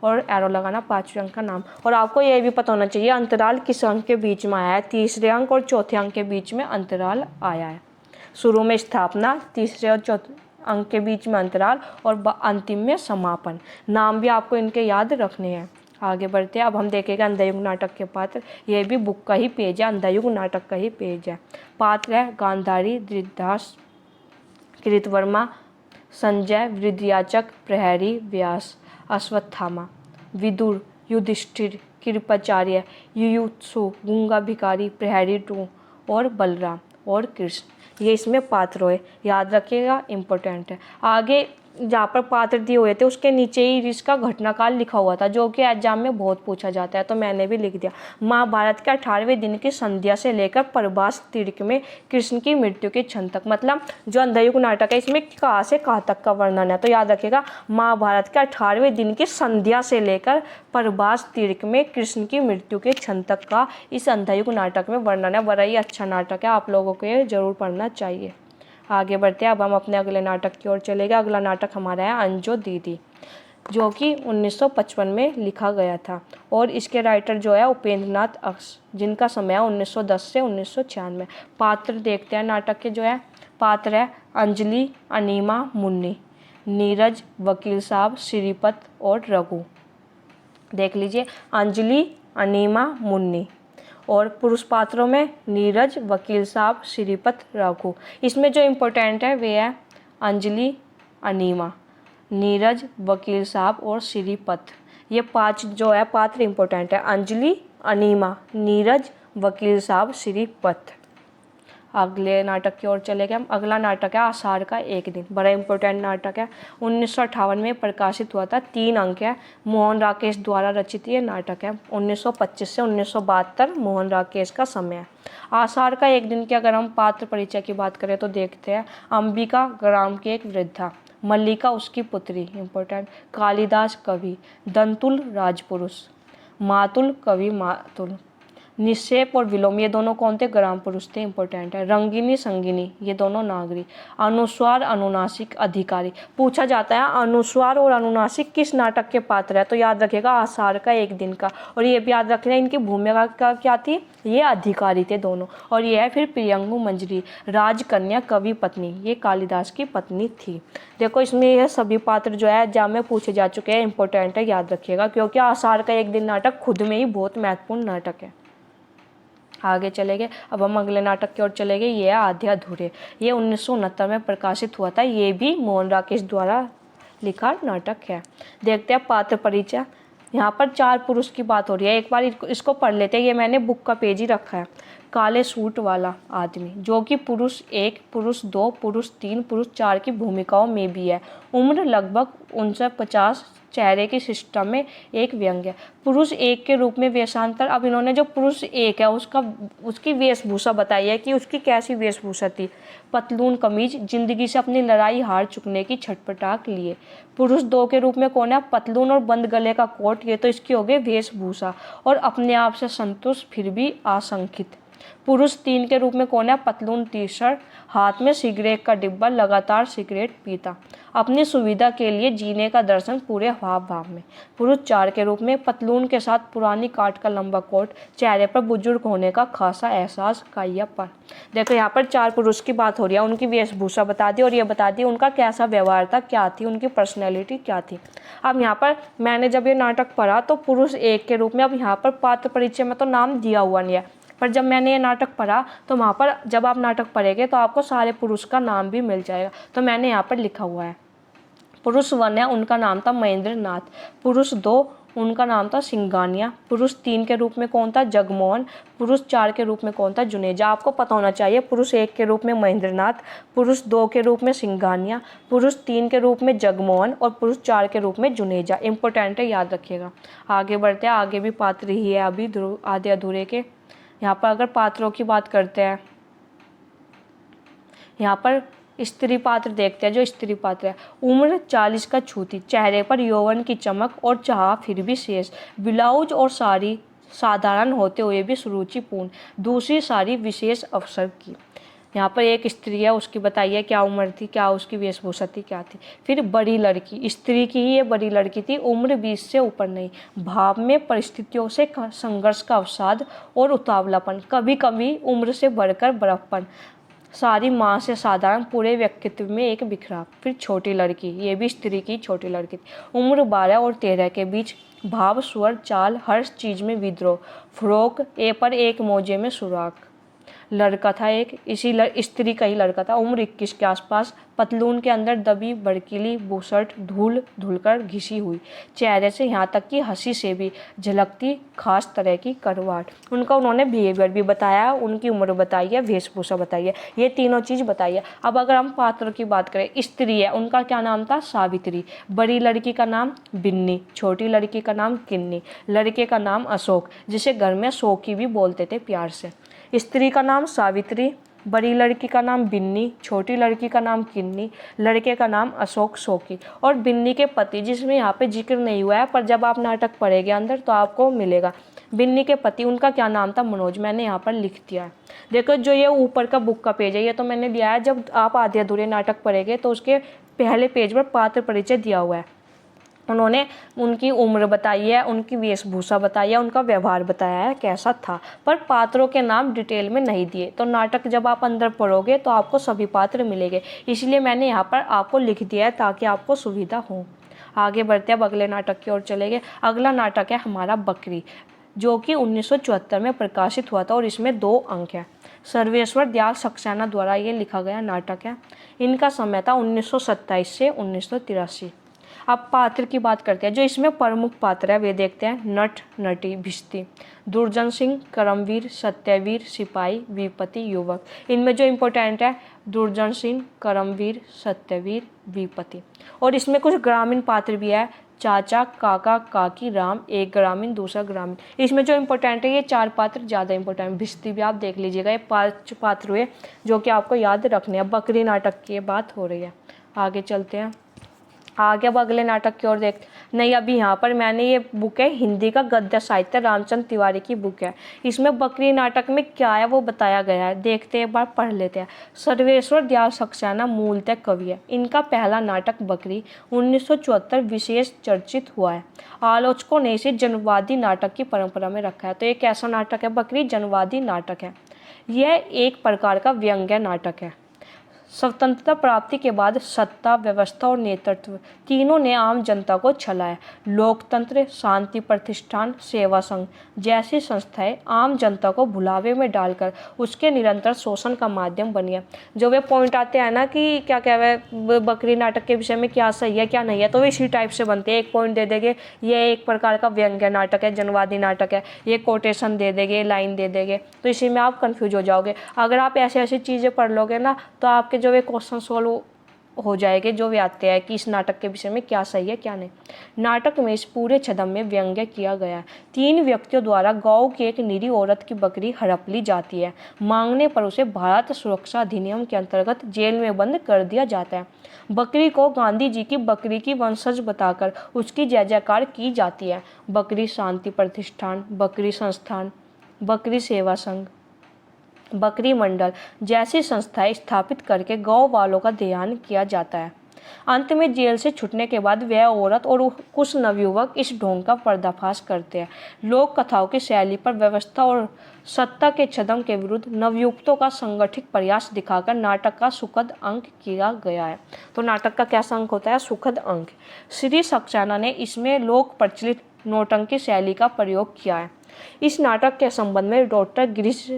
और एरो लगाना, पांचवें अंक का नाम। और आपको ये भी पता होना चाहिए अंतराल किस अंक के बीच में आया है। तीसरे अंक और चौथे अंक के बीच में अंतराल आया है। शुरू में स्थापना, तीसरे और चौथे अंक के बीच में अंतराल और अंतिम में समापन। नाम भी आपको इनके याद रखने हैं। आगे बढ़ते हैं। अब हम देखेंगे अंधा युग नाटक के पात्र। ये भी बुक का ही पेज है, अंधा युग नाटक का ही पेज है। पात्र है गांधारी, धृतराष्ट्र, कृतवर्मा, संजय, वृद्धयाचक, प्रहरी, व्यास, अश्वत्थामा, विदुर, युधिष्ठिर, कृपाचार्य, युयुत्सु, गूंगा भिखारी, प्रहरी 2 और बलराम और कृष्ण। ये इसमें पात्र है, याद रखिएगा, इम्पोर्टेंट है। आगे जहाँ पर पात्र दिए हुए थे उसके नीचे ही इसका घटनाकाल लिखा हुआ था, जो कि एग्जाम में बहुत पूछा जाता है, तो मैंने भी लिख दिया। महाभारत के 18वें दिन की संध्या से लेकर प्रभास तीर्थ में कृष्ण की मृत्यु के क्षण तक, मतलब जो अंधा युग नाटक है इसमें कहाँ से कहाँ तक का वर्णन है, तो याद रखिएगा महाभारत के 18वें दिन की संध्या से लेकर प्रभास तीर्थ में कृष्ण की मृत्यु के क्षण तक का इस अंधा युग नाटक में वर्णन है। बड़ा ही अच्छा नाटक है, आप लोगों को ये जरूर पढ़ना चाहिए। आगे बढ़ते हैं। अब हम अपने अगले नाटक की ओर चलेंगे। अगला नाटक हमारा है अंजो दीदी, जो कि 1955 में लिखा गया था और इसके राइटर जो है उपेंद्र नाथ अक्स, जिनका समय है 1910 से 1996। पात्र देखते हैं नाटक के जो है। पात्र है अंजलि, अनीमा, मुन्नी, नीरज, वकील साहब, श्रीपत और रघु। देख लीजिए अंजलि, अनीमा, मुन्नी। और पुरुष पात्रों में नीरज, वकील साहब, श्रीपत, रघु। इसमें जो इम्पोर्टेंट है वे है अंजलि, अनीमा, नीरज, वकील साहब और श्रीपत। ये 5 जो है पात्र इम्पोर्टेंट है, अंजलि, अनीमा, नीरज, वकील साहब, श्रीपत। अगले नाटक की ओर चले गए हम। अगला नाटक है आषाढ़ का एक दिन, बड़ा इंपॉर्टेंट नाटक है। 1958 में प्रकाशित हुआ था, 3 अंक है। मोहन राकेश द्वारा रचित ये नाटक है। 1925 से 1972 मोहन राकेश का समय है। आषाढ़ का एक दिन के अगर हम पात्र परिचय की बात करें तो देखते हैं। अंबिका ग्राम की एक वृद्धा, मल्लिका उसकी पुत्री, इंपॉर्टेंट, कालिदास कवि, दंतुल राजपुरुष, मातुल कवि मातुल, निक्षेप और विलोम ये दोनों कौन थे, ग्राम पुरुष थे, इंपॉर्टेंट है। रंगिनी संगिनी ये दोनों नागरी, अनुस्वार अनुनासिक अधिकारी। पूछा जाता है अनुस्वार और अनुनासिक किस नाटक के पात्र है, तो याद रखिएगा आषाढ़ का एक दिन का। और ये भी याद रखना इनकी भूमिका का क्या थी, ये अधिकारी थे दोनों। और ये है फिर प्रियंगु मंजरी, राजकन्या कवि पत्नी, ये कालिदास की पत्नी थी। देखो इसमें यह सभी पात्र जो है एग्जाम में पूछे जा चुके हैं, इंपॉर्टेंट है, याद रखिएगा, क्योंकि आषाढ़ का एक दिन नाटक खुद में ही बहुत महत्वपूर्ण नाटक है। आगे चले गए। अब हम अगले नाटक की ओर चले गए। ये है आधे अधूरे, ये 1969 में प्रकाशित हुआ था। ये भी मोहन राकेश द्वारा लिखा नाटक है। देखते हैं पात्र परिचय। यहाँ पर 4 पुरुष की बात हो रही है, एक बार इसको पढ़ लेते हैं। ये मैंने बुक का पेज ही रखा है। काले सूट वाला आदमी, जो कि पुरुष 1, पुरुष 2, पुरुष 3, पुरुष 4 की भूमिकाओं में भी है। उम्र लगभग 49-50 चेहरे की सिस्टम में एक व्यंग्य है। पुरुष एक के रूप में वेशांतर, अब इन्होंने जो पुरुष एक है उसकी वेशभूषा बताई है कि उसकी कैसी वेशभूषा थी। पतलून कमीज, जिंदगी से अपनी लड़ाई हार चुकने की छटपटाक लिए। पुरुष 2 के रूप में कौन है? पतलून और बंद गले का कोट, ये तो इसकी हो गई वेशभूषा, और अपने आप से संतुष्ट फिर भी आशंकित। पुरुष 3 के रूप में कौन है? पतलून टी शर्ट, हाथ में सिगरेट का डिब्बा, लगातार सिगरेट पीता, अपनी सुविधा के लिए जीने का दर्शन पूरे हाव भाव में। पुरुष 4 के रूप में पतलून के साथ पुरानी काट का लंबा कोट, चेहरे पर बुजुर्ग होने का खासा एहसास, काइयापन। देखो यहाँ पर 4 पुरुष की बात हो रही है, उनकी वेशभूषा बता दी और ये बता दी उनका कैसा व्यवहार था, क्या थी उनकी पर्सनैलिटी, क्या थी। अब यहाँ पर मैंने जब ये नाटक पढ़ा तो पुरुष 1 के रूप में, अब यहाँ पर पात्र परिचय में तो नाम दिया हुआ नहीं है, पर जब मैंने ये नाटक पढ़ा तो वहाँ पर जब आप नाटक पढ़ेंगे तो आपको सारे पुरुष का नाम भी मिल जाएगा। तो मैंने यहाँ पर लिखा हुआ है। पुरुष 1 है, उनका नाम था महेंद्र नाथ। पुरुष 2, उनका नाम था सिंगानिया। पुरुष 3 के रूप में कौन था? जगमोहन। पुरुष 4 के रूप में कौन था? जुनेजा। आपको पता होना चाहिए, पुरुष 1 के रूप में महेंद्र नाथ, पुरुष 2 के रूप में सिंगानिया, पुरुष 3 के रूप में जगमोहन और पुरुष 4 के रूप में जुनेजा। इंपॉर्टेंट है, याद रखिएगा। आगे बढ़ते हैं, आगे भी पात्र ही है अभी आधे अधूरे के। यहाँ पर अगर पात्रों की बात करते हैं, यहाँ पर स्त्री पात्र देखते हैं। जो स्त्री पात्र है, उम्र 40 का छूती, चेहरे पर यौवन की चमक और चाह फिर भी शेष, ब्लाउज और साड़ी साधारण होते हुए भी सुरुचिपूर्ण, दूसरी साड़ी विशेष अवसर की। यहाँ पर एक स्त्री है, उसकी बताइए क्या उम्र थी, क्या उसकी वेशभूषा थी, क्या थी। फिर बड़ी लड़की, स्त्री की ही ये बड़ी लड़की थी, उम्र 20 से ऊपर नहीं, भाव में परिस्थितियों से संघर्ष का अवसाद और उतावलापन, कभी कभी उम्र से बढ़कर बर्फपन, सारी माँ से साधारण, पूरे व्यक्तित्व में एक बिखराव। फिर छोटी लड़की, ये भी स्त्री की छोटी लड़की थी, उम्र 12 और 13 के बीच, भाव, स्वर, चाल, हर चीज़ में विद्रोह, फ्रॉक ए पर एक मोजे में सुराख। लड़का था एक, स्त्री का ही लड़का था, उम्र 21 के आसपास, पतलून के अंदर दबी भड़कीली बुशर्ट धूल धुलकर घिसी हुई, चेहरे से यहाँ तक कि हंसी से भी झलकती खास तरह की करवाट। उनका उन्होंने बिहेवियर भी बताया, उनकी उम्र बताई है, वेशभूषा बताई है, ये तीनों चीज़ बताई है। अब अगर हम पात्र की बात करें, स्त्री है, उनका क्या नाम था? सावित्री। बड़ी लड़की का नाम बिन्नी, छोटी लड़की का नाम किन्नी, लड़के का नाम अशोक, जिसे घर में शोकी भी बोलते थे प्यार से। स्त्री का नाम सावित्री, बड़ी लड़की का नाम बिन्नी, छोटी लड़की का नाम किन्नी, लड़के का नाम अशोक शोकी। और बिन्नी के पति, जिसमें यहाँ पे जिक्र नहीं हुआ है, पर जब आप नाटक पढ़ेंगे अंदर तो आपको मिलेगा। बिन्नी के पति, उनका क्या नाम था? मनोज। मैंने यहाँ पर लिख दिया है। देखो जो ये ऊपर का बुक का पेज है, ये तो मैंने दिया है, जब आप आधे अधूरे नाटक पढ़ेंगे तो उसके पहले पेज पर पात्र परिचय दिया हुआ है। उन्होंने उनकी उम्र बताई है, उनकी वेशभूषा बताई है, उनका व्यवहार बताया है कैसा था, पर पात्रों के नाम डिटेल में नहीं दिए। तो नाटक जब आप अंदर पढ़ोगे तो आपको सभी पात्र मिलेंगे, इसलिए मैंने यहाँ पर आपको लिख दिया है ताकि आपको सुविधा हो। आगे बढ़ते हैं, अब अगले नाटक की ओर चलेंगे। अगला नाटक है हमारा बकरी, जो कि 1974 में प्रकाशित हुआ था और इसमें 2 अंक हैं। सर्वेश्वर दयाल सक्सेना द्वारा ये लिखा गया नाटक है। इनका समय था 1927 से 1983। अब पात्र की बात करते हैं। जो इसमें प्रमुख पात्र है वे देखते हैं। नट, नटी, भिश्ती, दुर्जन सिंह, करमवीर, सत्यवीर, सिपाही, विपति, युवक। इनमें जो इम्पोर्टेंट है दुर्जन सिंह, करमवीर, सत्यवीर, विपति। और इसमें कुछ ग्रामीण पात्र भी है, चाचा, काका, काकी, राम, एक ग्रामीण, दूसरा ग्रामीण। इसमें जो इम्पोर्टेंट है ये 4 पात्र ज़्यादा इम्पोर्टेंट। भिश्ती भी आप देख लीजिएगा, ये 5 पात्र हुए जो कि आपको याद रखने हैं। बकरी नाटक की बात हो रही है। आगे चलते हैं, आगे अब अगले नाटक की ओर देख। नहीं, अभी यहाँ पर मैंने ये बुक है हिंदी का गद्य साहित्य, रामचंद्र तिवारी की बुक है। इसमें बकरी नाटक में क्या है वो बताया गया है, देखते हैं, एक बार पढ़ लेते हैं। सर्वेश्वर दयाल सक्सेना मूलतः कवि है। इनका पहला नाटक बकरी 1974 विशेष चर्चित हुआ है। आलोचकों ने इसे जनवादी नाटक की परंपरा में रखा है। तो एक ऐसा नाटक है बकरी, जनवादी नाटक है। यह एक प्रकार का व्यंग्य नाटक है। स्वतंत्रता प्राप्ति के बाद सत्ता, व्यवस्था और नेतृत्व तीनों ने आम जनता को छलाया। लोकतंत्र, शांति प्रतिष्ठान, सेवा संघ जैसी संस्थाएं आम जनता को भुलावे में डालकर उसके निरंतर शोषण का माध्यम बनी है। जो वे पॉइंट आते हैं ना कि क्या कहते हैं बकरी नाटक के विषय में क्या सही है क्या नहीं है, तो वे इसी टाइप से बनते हैं। एक पॉइंट दे देंगे ये एक प्रकार का व्यंग्य नाटक है, जनवादी नाटक है, ये कोटेशन दे देंगे, लाइन दे देंगे, तो इसी में आप कन्फ्यूज हो जाओगे। अगर आप ऐसी ऐसी चीज़ें पढ़ लोगे ना तो आपके जो वे क्वेश्चन सॉल्व हो जाएंगे जो व्यात्या है कि इस नाटक के विषय में क्या सही है क्या नहीं। नाटक में इस पूरे छद्म में व्यंग्य किया गया है। 3 व्यक्तियों द्वारा गांव की एक निरीह औरत की बकरी हड़प ली जाती है। मांगने पर उसे भारत सुरक्षा अधिनियम के अंतर्गत जेल में बंद कर दिया जाता है। बकरी को गांधी जी की बकरी की वंशज बताकर उसकी जय जयकार की जाती है। बकरी शांति प्रतिष्ठान, बकरी संस्थान, बकरी सेवा संघ, बकरी मंडल जैसी संस्थाएं स्थापित करके गांव वालों का ध्यान किया जाता है। अंत में जेल से छूटने के बाद वह औरत और कुछ नवयुवक इस ढोंग का पर्दाफाश करते हैं। लोक कथाओं की शैली पर व्यवस्था और सत्ता के छद्म के विरुद्ध नवयुक्तों का संगठित प्रयास दिखाकर नाटक का सुखद अंक किया गया है। तो नाटक का क्या अंक होता है? सुखद अंक। श्री सक्सेना ने इसमें लोक प्रचलित नौटंकी शैली का प्रयोग किया है। इस नाटक के संबंध में डॉक्टर गिरीश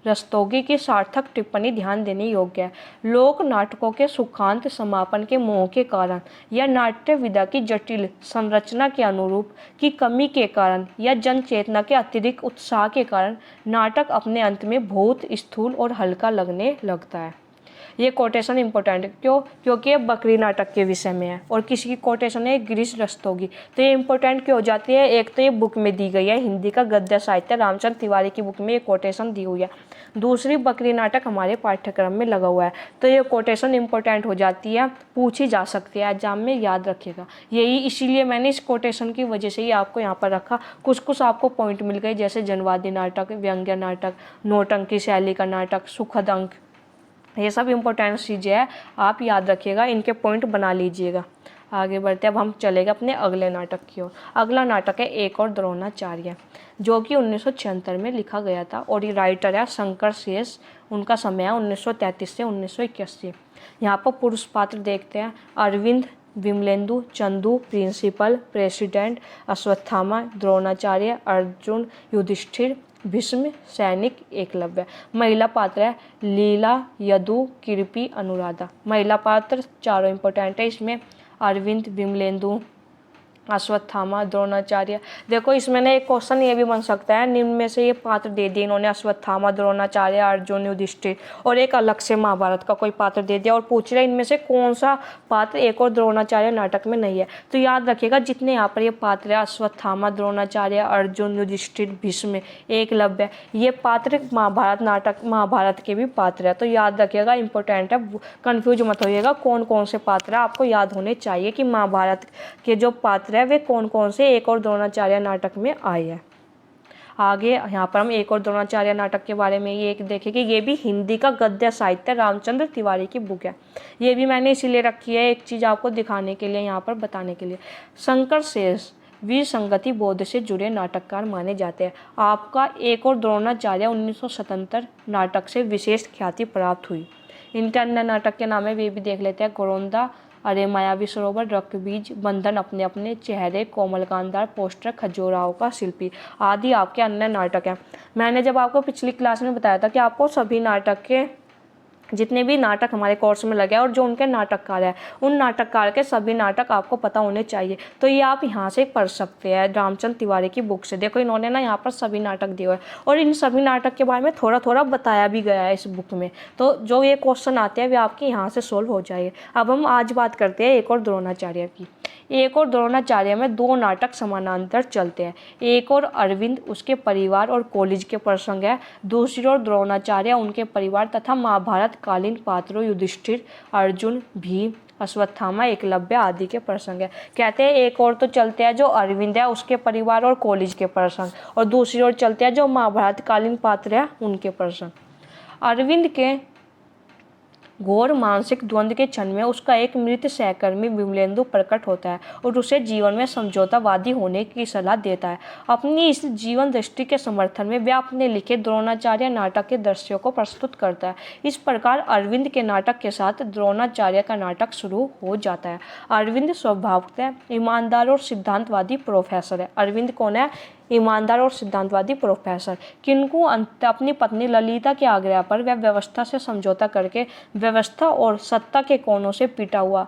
रस्तोगी की सार्थक टिप्पणी ध्यान देने योग्य है। लोक नाटकों के सुखांत समापन के मोह के कारण या नाट्य विधा की जटिल संरचना के अनुरूप की कमी के कारण या जन चेतना के अतिरिक्त उत्साह के कारण नाटक अपने अंत में बहुत स्थूल और हल्का लगने लगता है। ये कोटेशन इंपॉर्टेंट है। क्यों? क्योंकि ये बकरी नाटक के विषय में है और किसी की कोटेशन है गिरीश रस्तोगी। तो ये इंपॉर्टेंट क्यों हो जाती है? एक तो ये बुक में दी गई है, हिंदी का गद्य साहित्य रामचंद्र तिवारी की बुक में ये कोटेशन दी हुई है। दूसरी, बकरी नाटक हमारे पाठ्यक्रम में लगा हुआ है, तो ये कोटेशन इंपॉर्टेंट हो जाती है, पूछी जा सकती है एग्जाम में, याद रखिएगा। यही इसीलिए मैंने इस कोटेशन की वजह से ही आपको यहाँ पर रखा। कुछ आपको पॉइंट मिल गए, जैसे जनवादी नाटक, व्यंग्य नाटक, नौटंकी शैली का नाटक, सुखद अंक, ये सब इम्पोर्टेंट चीज़ें हैं, आप याद रखिएगा, इनके पॉइंट बना लीजिएगा। आगे बढ़ते अब हम चलेंगे अपने अगले नाटक की ओर। अगला नाटक है एक और द्रोणाचार्य, जो कि 1976 में लिखा गया था और ये राइटर है शंकर शेष। उनका समय है 1933 से 1981। यहाँ पर पुरुष पात्र देखते हैं: अरविंद, विमलेंदु, चंदू, प्रिंसिपल, प्रेसिडेंट, अश्वत्थामा, द्रोणाचार्य, अर्जुन, युधिष्ठिर, भीष्म, सैनिक, एकलव्य। महिला पात्र है लीला, यदु, कृपी, अनुराधा। महिला पात्र चारों इंपॉर्टेंट है इसमें: अरविंद, विमलेंदु, अश्वत्थामा, द्रोणाचार्य। देखो इसमें ना एक क्वेश्चन ये भी बन सकता है, निम्न में से ये पात्र दे दिए इन्होंने, अश्वत्थामा, द्रोणाचार्य, अर्जुन, युधिष्ठिर, और एक अलग से महाभारत का कोई पात्र दे दिया और पूछ रहे इनमें से कौन सा पात्र एक और द्रोणाचार्य नाटक में नहीं है। तो याद रखिएगा जितने यहाँ पर ये पात्र है, अश्वत्थामा, द्रोणाचार्य, अर्जुन, युधिष्ठिर, भीष्म, एकलव्य, ये पात्र महाभारत के भी पात्र है। तो याद रखिएगा, इंपॉर्टेंट है, कन्फ्यूज मत होइएगा कौन कौन से पात्र है, आपको याद होने चाहिए कि महाभारत के जो पात्र है वे कौन कौन से एक और द्रोणाचार्य नाटक में आए हैं। आगे यहाँ पर हम एक और द्रोणाचार्य नाटक के बारे में ये देखें कि ये भी हिंदी का गद्य साहित्य रामचंद्र तिवारी की बुक है। ये भी मैंने इसीलिए रखी है, एक चीज़ आपको दिखाने के लिए, यहाँ पर बताने के लिए। शंकर शेष वीर संगति बोध से जुड़े नाटककार माने जाते हैं। आपका एक और द्रोणाचार्य 1977 नाटक से विशेष ख्याति प्राप्त हुई। इनके अन्य नाटक के नाम है, वे भी देख लेते हैं: गोरोंदा, अरे मायावी सरोवर, रक्तबीज, बंधन, अपने अपने चेहरे, कोमलकांतार, पोस्टर, खजूराहो का शिल्पी आदि आपके अन्य नाटक हैं। मैंने जब आपको पिछली क्लास में बताया था कि आपको सभी नाटक के जितने भी नाटक हमारे कोर्स में लगे और जो उनके नाटककार हैं, उन नाटककार के सभी नाटक आपको पता होने चाहिए। तो ये आप यहाँ से पढ़ सकते हैं रामचंद्र तिवारी की बुक से। देखो इन्होंने ना यहाँ पर सभी नाटक दिए हुए हैं और इन सभी नाटक के बारे में थोड़ा थोड़ा बताया भी गया है इस बुक में। तो जो ये क्वेश्चन आते हैं वे आपके यहाँ से सोल्व हो जाएंगे। अब हम आज बात करते हैं एक और द्रोणाचार्य की। एक और द्रोणाचार्य में 2 नाटक समानांतर चलते हैं। एक और अरविंद, उसके परिवार और कॉलेज के प्रसंग है। दूसरी ओर द्रोणाचार्य, उनके परिवार तथा महाभारत कालीन पात्रों युधिष्ठिर, अर्जुन, भीम, अश्वत्थामा, एकलव्य आदि के प्रसंग है। कहते हैं एक और तो चलते हैं जो अरविंद है उसके परिवार और कॉलेज के प्रसंग, और दूसरी ओर चलते हैं जो महाभारत कालीन पात्र है उनके प्रसंग। अरविंद के घोर मानसिक द्वंद्व के क्षण में उसका एक मृत सहकर्मी विमलेंदु प्रकट होता है और उसे जीवन में समझौतावादी होने की सलाह देता है। अपनी इस जीवन दृष्टि के समर्थन में वह अपने लिखे द्रोणाचार्य नाटक के दृश्यों को प्रस्तुत करता है। इस प्रकार अरविंद के नाटक के साथ द्रोणाचार्य का नाटक शुरू हो जाता है। अरविंद स्वभावतः ईमानदार और सिद्धांतवादी प्रोफेसर है। अरविंद कौन है? ईमानदार और सिद्धांतवादी प्रोफेसर, किंतु अपनी पत्नी ललिता के आग्रह पर वह व्यवस्था से समझौता करके व्यवस्था और सत्ता के कोनों से पिटा हुआ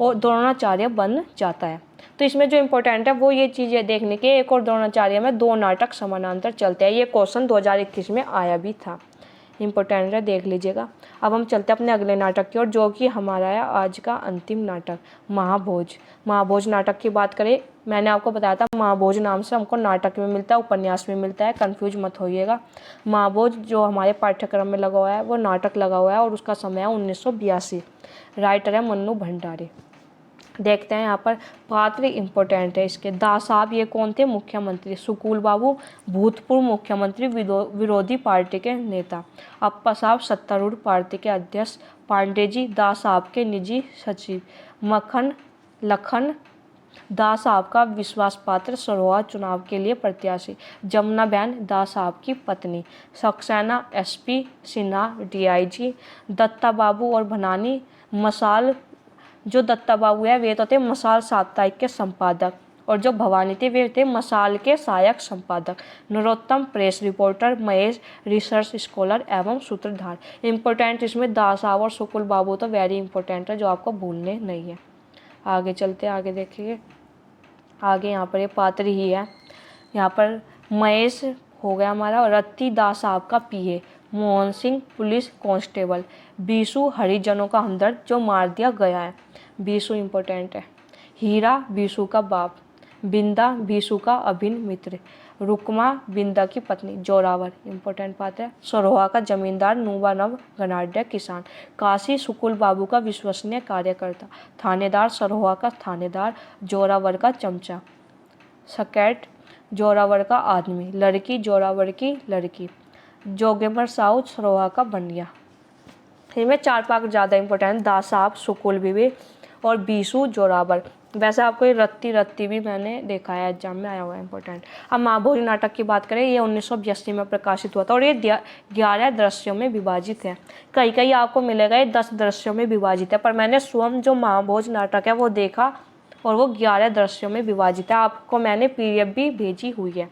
और द्रोणाचार्य बन जाता है। तो इसमें जो इम्पोर्टेंट है वो ये चीज़ें देखने के, एक और द्रोणाचार्य में 2 नाटक समानांतर चलते हैं। ये क्वेश्चन 2021 में आया भी था। इम्पोर्टेंट है, देख लीजिएगा। अब हम चलते हैं अपने अगले नाटक की ओर, जो कि हमारा है आज का अंतिम नाटक, महाभोज। महाभोज नाटक की बात करें, मैंने आपको बताया था महाभोज नाम से हमको नाटक में मिलता है, उपन्यास में मिलता है, कंफ्यूज मत होइएगा। महाभोज जो हमारे पाठ्यक्रम में लगा हुआ है वो नाटक लगा हुआ है और उसका समय है 1982। राइटर है मन्नू भंडारी। देखते हैं यहाँ पर पात्र इम्पोर्टेंट है इसके। दास साहब ये कौन थे? मुख्यमंत्री। सुकुल बाबू भूतपूर्व मुख्यमंत्री, विरोधी पार्टी के नेता। अप्पा साहब सत्तारूढ़ पार्टी के अध्यक्ष। पांडे जी दास साहब के निजी सचिव। लखन दास साहब का विश्वास पात्र, सरोहा चुनाव के लिए प्रत्याशी। जमुना बहन दास साहब की पत्नी। Saxena SP, Sinha DIG. दत्ता बाबू और भनानी मसाल, जो दत्ता बाबू है वे तो थे मसाल साप्ताहिक के संपादक, और जो भवानी थे वे थे मसाल के सहायक संपादक। Narottam press reporter. Mahesh research scholar एवं सूत्रधार। इम्पोर्टेंट इसमें दास साहब और सुकुल बाबू तो वेरी इंपॉर्टेंट है, जो आपको भूलने नहीं है। आगे चलते आगे देखिए। आगे यहाँ पर ये पात्र ही है। यहाँ पर महेश हो गया हमारा, और रत्ती दास साहब का PA. Mohan Singh police constable. Bisu हरिजनों का हमदर्द जो मार दिया गया है। बीसू इम्पोर्टेंट है। हीरा बीसू का बाप। बिंदा बीसू का अभिन्न मित्र। रुकमा बिंदा की पत्नी। जोरावर इम्पोर्टेंट पात्र है। सरोहा का जमींदार, नूबानव गनाड्य किसान। काशी सुकुल बाबू का विश्वसनीय कार्यकर्ता। थानेदार सरोहा का थानेदार, जोरावर का चमचा। सकैट जोरावर का आदमी। लड़की जोरावर की लड़की। जोगेबर साहू सरोहा का बनिया। इनमें 4-5 ज़्यादा इंपॉर्टेंट, दास साहब, सुकुल बीबी और बीसू जोरावर। वैसे आपको ये रत्ती भी मैंने देखा है, एग्जाम में आया हुआ है इंपॉर्टेंट। अब महाभोज नाटक की बात करें, ये 1982 में प्रकाशित हुआ था और ये 11 दृश्यों में विभाजित है। कई आपको मिलेगा ये 10 दृश्यों में विभाजित है, पर मैंने स्वयं जो महाभोज नाटक है वो देखा और वो 11 दृश्यों में विभाजित है। आपको मैंने PDF भी भेजी हुई है।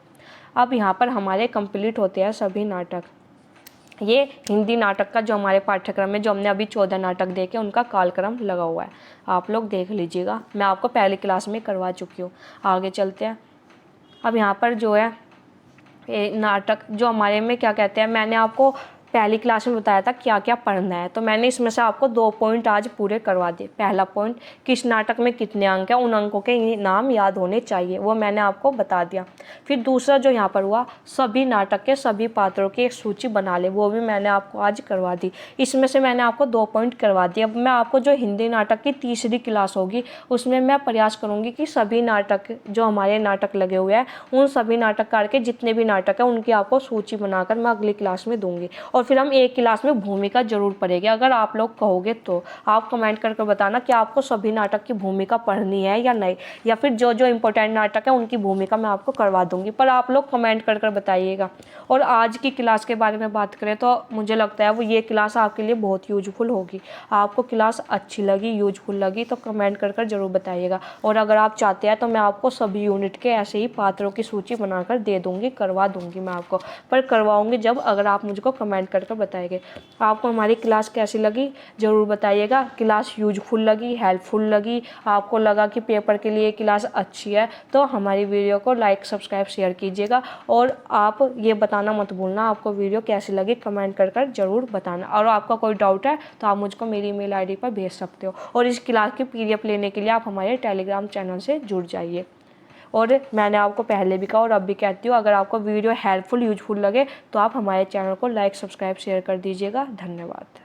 अब यहाँ पर हमारे कंप्लीट होते हैं सभी नाटक। ये हिंदी नाटक का जो हमारे पाठ्यक्रम में जो हमने अभी 14 नाटक देखे उनका कालक्रम लगा हुआ है, आप लोग देख लीजिएगा। मैं आपको पहली क्लास में करवा चुकी हूँ। आगे चलते हैं। अब यहाँ पर जो है नाटक जो हमारे में क्या कहते हैं, मैंने आपको पहली क्लास में बताया था क्या क्या पढ़ना है, तो मैंने इसमें से आपको 2 पॉइंट आज पूरे करवा दिए। पहला पॉइंट, किस नाटक में कितने अंक हैं, उन अंकों के नाम याद होने चाहिए, वो मैंने आपको बता दिया। फिर दूसरा जो यहाँ पर हुआ, सभी नाटक के सभी पात्रों की एक सूची बना ले, वो भी मैंने आपको आज करवा दी। इसमें से मैंने आपको 2 पॉइंट करवा दिए। अब मैं आपको जो हिंदी नाटक की तीसरी क्लास होगी उसमें मैं प्रयास करूँगी कि सभी नाटक जो हमारे नाटक लगे हुए हैं उन सभी नाटककार के जितने भी नाटक हैं उनकी आपको सूची बनाकर मैं अगली क्लास में दूंगी। और फिर हम एक क्लास में भूमिका जरूर पढ़ेंगे। अगर आप लोग कहोगे तो आप कमेंट करके बताना कि आपको सभी नाटक की भूमिका पढ़नी है या नहीं, या फिर जो जो इम्पोर्टेंट नाटक है उनकी भूमिका मैं आपको करवा दूंगी, पर आप लोग कमेंट कर बताइएगा। और आज की क्लास के बारे में बात करें तो मुझे लगता है वो ये क्लास आपके लिए बहुत यूजफुल होगी। आपको क्लास अच्छी लगी, यूजफुल लगी तो कमेंट कर जरूर बताइएगा। और अगर आप चाहते हैं तो मैं आपको सभी यूनिट के ऐसे ही पात्रों की सूची बनाकर दे दूंगी, करवा दूंगी मैं आपको, पर करवाऊंगी जब अगर आप मुझको कमेंट कर बताएंगे। आपको हमारी क्लास कैसी लगी जरूर बताइएगा। क्लास यूजफुल लगी, हेल्पफुल लगी, आपको लगा कि पेपर के लिए क्लास अच्छी है तो हमारी वीडियो को लाइक, सब्सक्राइब, शेयर कीजिएगा। और आप ये बताना मत भूलना आपको वीडियो कैसी लगी, कमेंट कर जरूर बताना। और आपका कोई डाउट है तो आप मुझको मेरी ईमेल ID पर भेज सकते हो। और इस क्लास की PDF लेने के लिए आप हमारे टेलीग्राम चैनल से जुड़ जाइए। और मैंने आपको पहले भी कहा और अब भी कहती हूँ, अगर आपको वीडियो हेल्पफुल, यूजफुल लगे तो आप हमारे चैनल को लाइक, सब्सक्राइब, शेयर कर दीजिएगा। धन्यवाद।